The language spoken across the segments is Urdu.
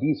20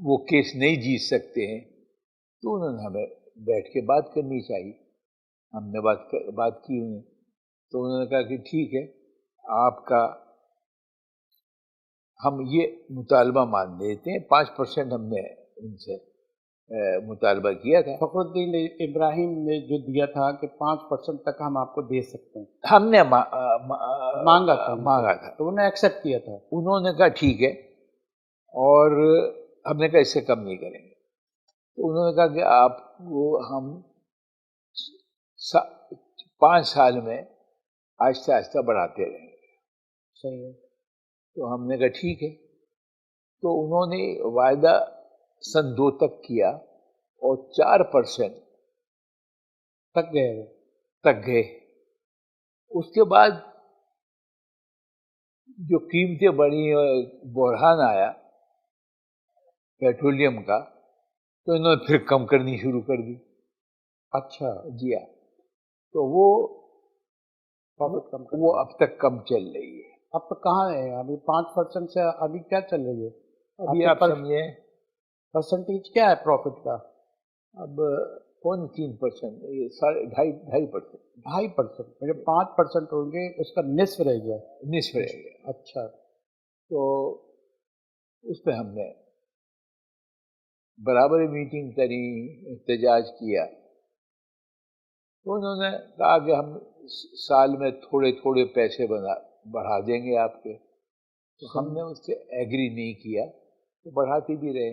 وہ کیس نہیں جیت سکتے ہیں تو انہوں نے ہمیں بیٹھ کے بات کرنی چاہیے. ہم نے بات کی انہیں تو انہوں نے کہا کہ ٹھیک ہے آپ کا ہم یہ مطالبہ مان لیتے ہیں. 5% ہم نے ان سے مطالبہ کیا تھا. فخر الدین ابراہیم نے جو دیا تھا کہ 5% تک ہم آپ کو دے سکتے ہیں، ہم نے مانگا تھا مانگا تھا. تو انہوں نے ایکسیپٹ کیا تھا. انہوں نے کہا ٹھیک ہے اور ہم نے کہا اس سے کم نہیں کریں گے. تو انہوں نے کہا کہ آپ کو ہم 5 سال میں آہستہ آہستہ بڑھاتے رہیں گے. صحیح ہے. تو ہم نے کہا ٹھیک ہے. تو انہوں نے وعدہ سن 2 تک کیا اور 4% تک گئے وہ. تک گئے. اس کے بعد جو قیمتیں بڑھی اور بحران آیا پیٹرولیم کا تو انہوں نے پھر کم کرنی شروع کر دی. اچھا جی ہاں. تو وہ اب تک کم چل رہی ہے. اب تو کہاں ہے ابھی 5% سے ابھی کیا چل رہی ہے؟ ابھی آپ سمجھیں پرسنٹیج کیا ہے پروفٹ کا؟ اب 3%، 2.5%. 2.5%. مجھے 5% ہوں گے اس کا نصف رہ گیا. نصف رہ گیا. اچھا. تو اس پہ ہم نے برابر میٹنگ کری، احتجاج کیا. تو انہوں نے کہا کہ ہم سال میں تھوڑے تھوڑے پیسے بڑھا دیں گے آپ کے. تو ہم نے اس سے ایگری نہیں کیا تو بڑھاتے بھی رہے.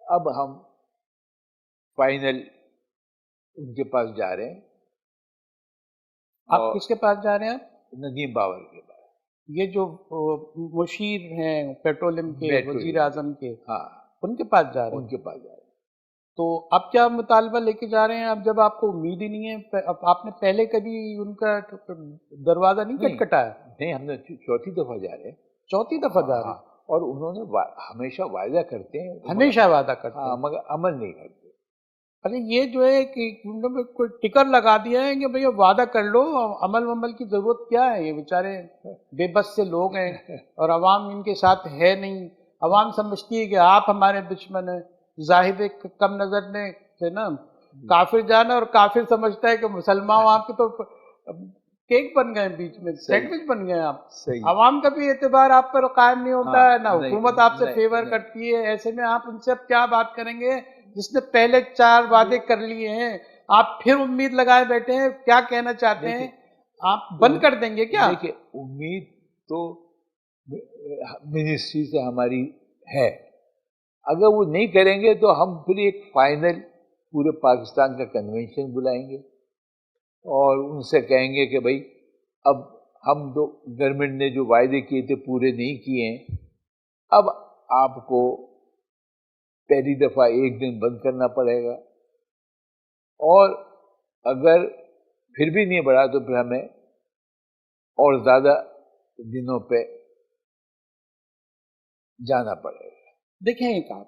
اب ہم فائنل ان کے پاس جا رہے ہیں. آپ کس کے پاس جا رہے ہیں؟ ندیم باور کے پاس. یہ جو مشیر ہیں پیٹرولیم کے وزیر اعظم کے، ہاں ان کے پاس جا رہے ہیں. ان کے پاس جا رہے ہیں. تو اب کیا مطالبہ لے کے جا رہے ہیں؟ اب جب آپ کو امید ہی نہیں ہے، آپ نے پہلے کبھی ان کا دروازہ نہیں کھٹکھٹایا؟ نہیں، ہم نے 4تھی دفعہ جا رہے ہیں. 4تھی دفعہ جا رہے ہیں. اور انہوں نے ہمیشہ وعدہ کرتے ہیں، ہمیشہ وعدہ کرتے ہیں مگر عمل نہیں کرتے. ارے یہ جو ہے کہ انہوں نے کوئی ٹکر لگا دیا ہے کہ بھئی وعدہ کر لو، عمل کی ضرورت کیا ہے؟ یہ بیچارے بے بس سے لوگ ہیں اور عوام ان کے ساتھ ہے نہیں. عوام سمجھتی ہے کہ آپ ہمارے دشمن ہیں. زاہد کم نظر نے سے نا کافر جانا، اور کافر سمجھتا ہے کہ مسلمان آپ کے تو کیک بن گئے، بیچ میں سینڈوچ بن گئے آپ. عوام کا بھی اعتبار آپ پر قائم نہیں ہوتا ہے، نہ حکومت آپ سے فیور کرتی ہے. ایسے میں آپ ان سے اب کیا بات کریں گے جس نے پہلے 4 وعدے کر لیے ہیں؟ آپ پھر امید لگائے بیٹھے ہیں. کیا کہنا چاہتے ہیں آپ؟ بند کر دیں گے کیا؟ دیکھیں، امید تو منسٹری سے ہماری ہے. اگر وہ نہیں کریں گے تو ہم پھر ایک فائنل پورے پاکستان کا کنونشن بلائیں گے اور ان سے کہیں گے کہ بھائی اب ہم جو گورنمنٹ نے جو وعدے کیے تھے پورے نہیں کیے ہیں، اب آپ کو پہلی دفعہ 1 دن بند کرنا پڑے گا، اور اگر پھر بھی نہیں بڑھا تو پھر ہمیں اور زیادہ دنوں پہ جانا پڑے گا. دیکھیں ایک آپ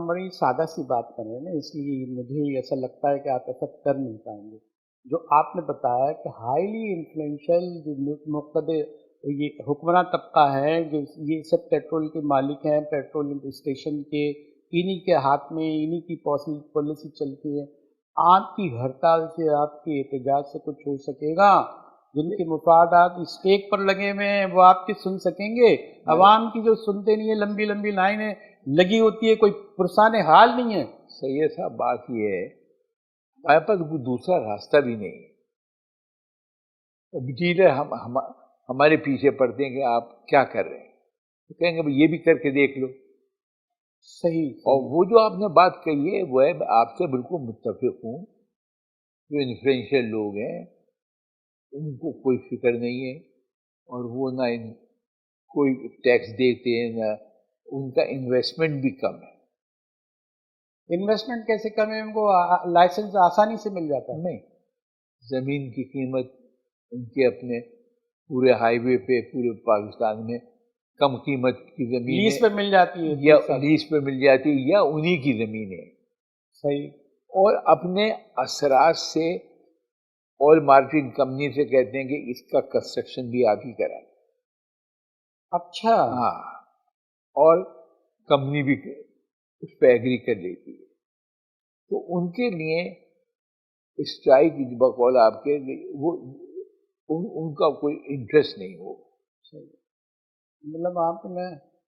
بڑی سادہ سی بات کر رہے ہیں نا، اس لیے مجھے ایسا لگتا ہے کہ آپ ایسا کر نہیں پائیں گے. جو آپ نے بتایا کہ ہائیلی انفلوئنشل جو مقتدر یہ حکمراں طبقہ ہے، جو یہ سب پیٹرول کے مالک ہیں، پیٹرول اسٹیشن کے، انہی کے ہاتھ میں انہی کی پالیسی چلتی ہے. آپ کی ہڑتال سے، آپ کے احتجاج سے کچھ ہو سکے گا؟ جن کے مفادات اسٹیک پر لگے ہوئے ہیں وہ آپ کی سن سکیں گے؟ عوام کی جو سنتے نہیں ہیں، لمبی لمبی لائنیں لگی ہوتی ہے، کوئی پرسان حال نہیں ہے. سید صاحب، بات یہ ہے ہمارے پاس کوئی دوسرا راستہ بھی نہیں ہے. ڈیلر ہمارے پیچھے پڑتے ہیں کہ آپ کیا کر رہے ہیں، تو کہیں گے یہ بھی کر کے دیکھ لو. صحیح. اور وہ جو آپ نے بات کہی ہے وہ ہے، آپ سے بالکل متفق ہوں. جو انفلوئنشل لوگ ہیں ان کو کوئی فکر نہیں ہے، اور وہ نہ کوئی ٹیکس دیتے ہیں، نہ ان کا انویسٹمنٹ بھی کم ہے. انویسٹمنٹ کیسے کم ہے؟ ان کو لائسنس آسانی سے مل جاتا ہے. نہیں، زمین کی قیمت ان کے اپنے پورے ہائی وے پہ پورے پاکستان میں کم قیمت کی زمین لیز پہ مل جاتی ہے، یا لیز پہ مل جاتی ہے، یا انہی کی زمین ہے. صحیح. اور اپنے اثرات سے آئل مارکیٹنگ کمپنی سے کہتے ہیں کہ اس کا کنسٹرکشن بھی آپ ہی کرائیں. اچھا. ہاں، اور کمپنی بھی اس پہ ایگری کر لیتی ہے. تو ان کے لیے اسٹرائک بقول آپ کے وہ ان کا کوئی انٹرسٹ نہیں ہو. مطلب آپ نے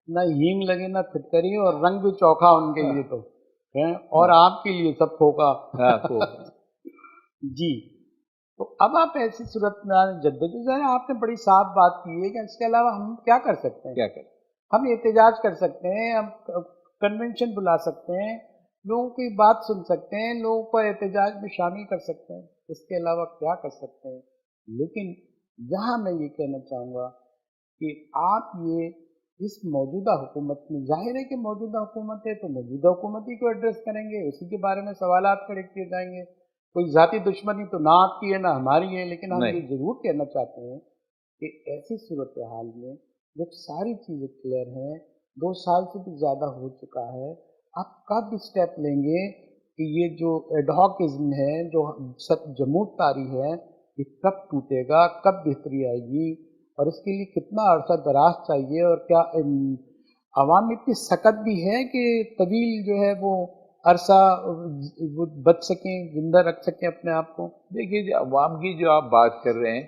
نہ ہیم لگے نہ پھٹکری اور رنگ بھی چوکھا ان کے لیے تو ہیں، اور آپ کے لیے سب کھوکا. جی. تو اب آپ ایسی صورت میں جدوجہد آپ نے بڑی صاف بات کی ہے کہ اس کے علاوہ ہم کیا کر سکتے ہیں. کیا کریں؟ ہم احتجاج کر سکتے ہیں، ہم کنونشن بلا سکتے ہیں، لوگوں کی بات سن سکتے ہیں، لوگوں کو احتجاج میں شامل کر سکتے ہیں. اس کے علاوہ کیا کر سکتے ہیں؟ لیکن یہاں میں یہ کہنا چاہوں گا کہ آپ یہ اس موجودہ حکومت میں، ظاہر ہے کہ موجودہ حکومت ہے تو موجودہ حکومت ہی کو ایڈریس کریں گے، اسی کے بارے میں سوالات کھڑے کیے جائیں گے. کوئی ذاتی دشمنی تو نہ آپ کی ہے نہ ہماری ہے، لیکن ہم یہ ضرور کہنا چاہتے ہیں کہ ایسی صورتحال میں جب ساری چیزیں کلیئر ہیں، 2 سال سے بھی زیادہ ہو چکا ہے، آپ کب اسٹیپ لیں گے کہ یہ جو ایڈہاکزم ہے، جو سب جمود طاری ہے، یہ کب ٹوٹے گا، کب بہتری آئے گی، اور اس کے لیے کتنا عرصہ دراز چاہیے، اور کیا عوام اتنی سخت بھی ہے کہ طویل جو ہے وہ عرصہ وہ بچ سکیں، زندہ رکھ سکیں اپنے آپ کو. دیکھیے عوام کی جو آپ بات کر رہے ہیں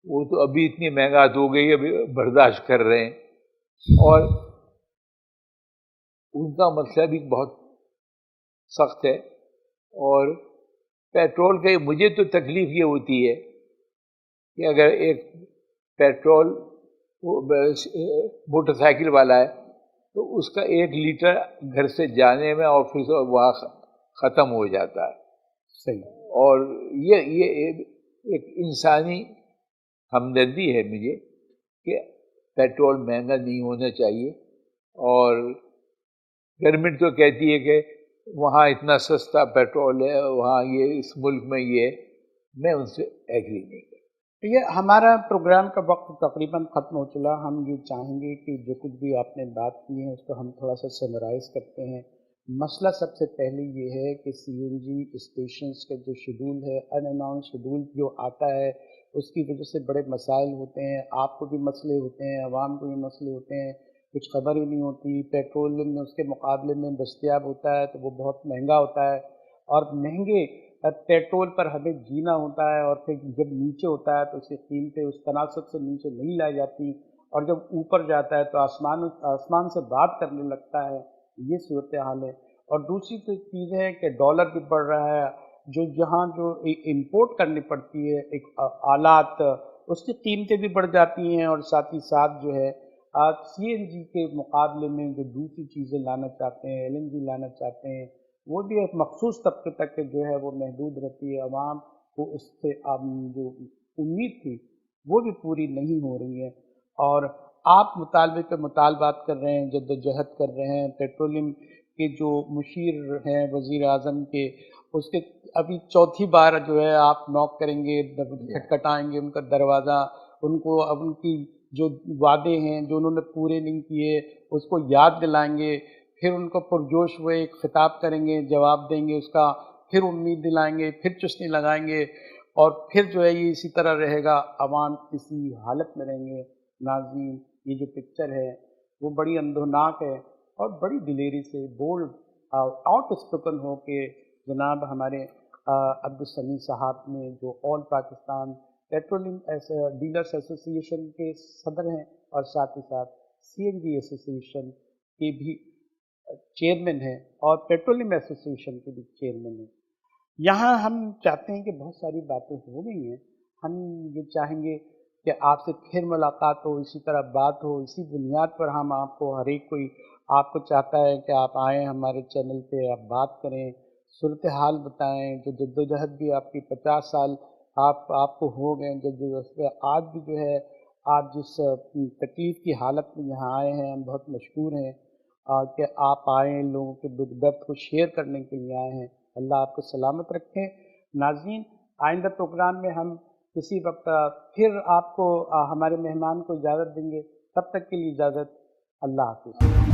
وہ تو ابھی اتنی مہنگات ہو گئی ابھی برداشت کر رہے ہیں، اور ان کا مسئلہ بھی بہت سخت ہے. اور پیٹرول کا مجھے تو تکلیف یہ ہوتی ہے کہ اگر ایک پیٹرول موٹر سائیکل والا ہے تو اس کا 1 لیٹر گھر سے جانے میں اور پھر وہاں ختم ہو جاتا ہے. صحیح. اور یہ ایک انسانی ہمدردی ہے مجھے کہ پیٹرول مہنگا نہیں ہونا چاہیے. اور گورنمنٹ تو کہتی ہے کہ وہاں اتنا سستا پیٹرول ہے، وہاں یہ اس ملک میں یہ ہے. میں ان سے ایگری نہیں کرتا. یہ ہمارا پروگرام کا وقت تقریباً ختم ہو چلا. ہم یہ چاہیں گے کہ جو کچھ بھی آپ نے بات کی ہے اس کو ہم تھوڑا سا سمرائز کرتے ہیں. مسئلہ سب سے پہلے یہ ہے کہ سی این جی اسٹیشنز کا جو شیڈول ہے، ان اناؤنس شیڈول جو آتا ہے، اس کی وجہ سے بڑے مسائل ہوتے ہیں. آپ کو بھی مسئلے ہوتے ہیں، عوام کو بھی مسئلے ہوتے ہیں، کچھ خبر ہی نہیں ہوتی. پیٹرولیم میں اس کے مقابلے میں دستیاب ہوتا ہے تو وہ بہت مہنگا ہوتا ہے، اور مہنگے پیٹرول پر ہمیں جینا ہوتا ہے، اور پھر جب نیچے ہوتا ہے تو اس کی قیمتیں اس تناسب سے نیچے نہیں لائی جاتی، اور جب اوپر جاتا ہے تو آسمان سے بات کرنے لگتا ہے. یہ صورتحال ہے. اور دوسری چیز ہے کہ ڈالر بھی بڑھ رہا ہے، جو جہاں جو امپورٹ کرنی پڑتی ہے ایک آلات، اس کی قیمتیں بھی بڑھ جاتی ہیں. اور ساتھ ہی ساتھ جو ہے آج سی این جی کے مقابلے میں جو دوسری چیزیں لانا چاہتے ہیں، ایل این جی لانا چاہتے ہیں، وہ بھی ایک مخصوص طبقے تک جو ہے وہ محدود رہتی ہے. عوام کو اس سے جو امید تھی وہ بھی پوری نہیں ہو رہی ہے. اور آپ مطالبے پہ مطالبات کر رہے ہیں، جدوجہد کر رہے ہیں. پیٹرولیم کے جو مشیر ہیں وزیر اعظم کے، اس کے ابھی 4تھی بار جو ہے آپ نوک کریں گے، کھٹکھٹائیں گے ان کا دروازہ، ان کو اب ان کی جو وعدے ہیں جو انہوں نے پورے نہیں کیے اس کو یاد دلائیں گے، پھر ان کو پرجوش ہوئے ایک خطاب کریں گے، جواب دیں گے اس کا، پھر امید دلائیں گے، پھر چستی لگائیں گے، اور پھر جو ہے یہ اسی طرح رہے گا. عوام اسی حالت میں رہیں گے. ناظرین، یہ جو پکچر ہے وہ بڑی اندھوناک ہے، اور بڑی دلیری سے بولڈ آؤٹ اسپوکن ہو کے جناب ہمارے عبدالسمیع صاحب نے، جو آل پاکستان پیٹرولیم ڈیلرس ایسوسی ایشن کے صدر ہیں، اور ساتھ ہی ساتھ سی این جی ایسوسی ایشن کے بھی چیئرمین ہیں، اور پیٹرولیم ایسوسی ایشن کے بھی چیئرمین ہیں. یہاں ہم چاہتے ہیں کہ بہت ساری باتیں ہو گئی ہیں. ہم یہ چاہیں گے کہ آپ سے پھر ملاقات ہو، اسی طرح بات ہو. اسی بنیاد پر ہم آپ کو، ہر ایک کوئی آپ کو چاہتا ہے کہ آپ آئیں ہمارے چینل پہ، آپ بات کریں، صورتحال بتائیں. جو جدوجہد بھی آپ کی 50 سال آپ کو ہو گئے جدوجہد پہ، آج بھی جو ہے آپ جس تکلیف کی حالت میں یہاں آئے ہیں، ہم بہت مشکور ہیں کہ آپ آئیں، لوگوں کے دکھ درد کو شیئر کرنے کے لیے آئے ہیں. اللہ آپ کو سلامت رکھیں. ناظرین، آئندہ پروگرام میں ہم کسی وقت پھر آپ کو ہمارے مہمان کو اجازت دیں گے. تب تک کے لیے اجازت. اللہ حافظ.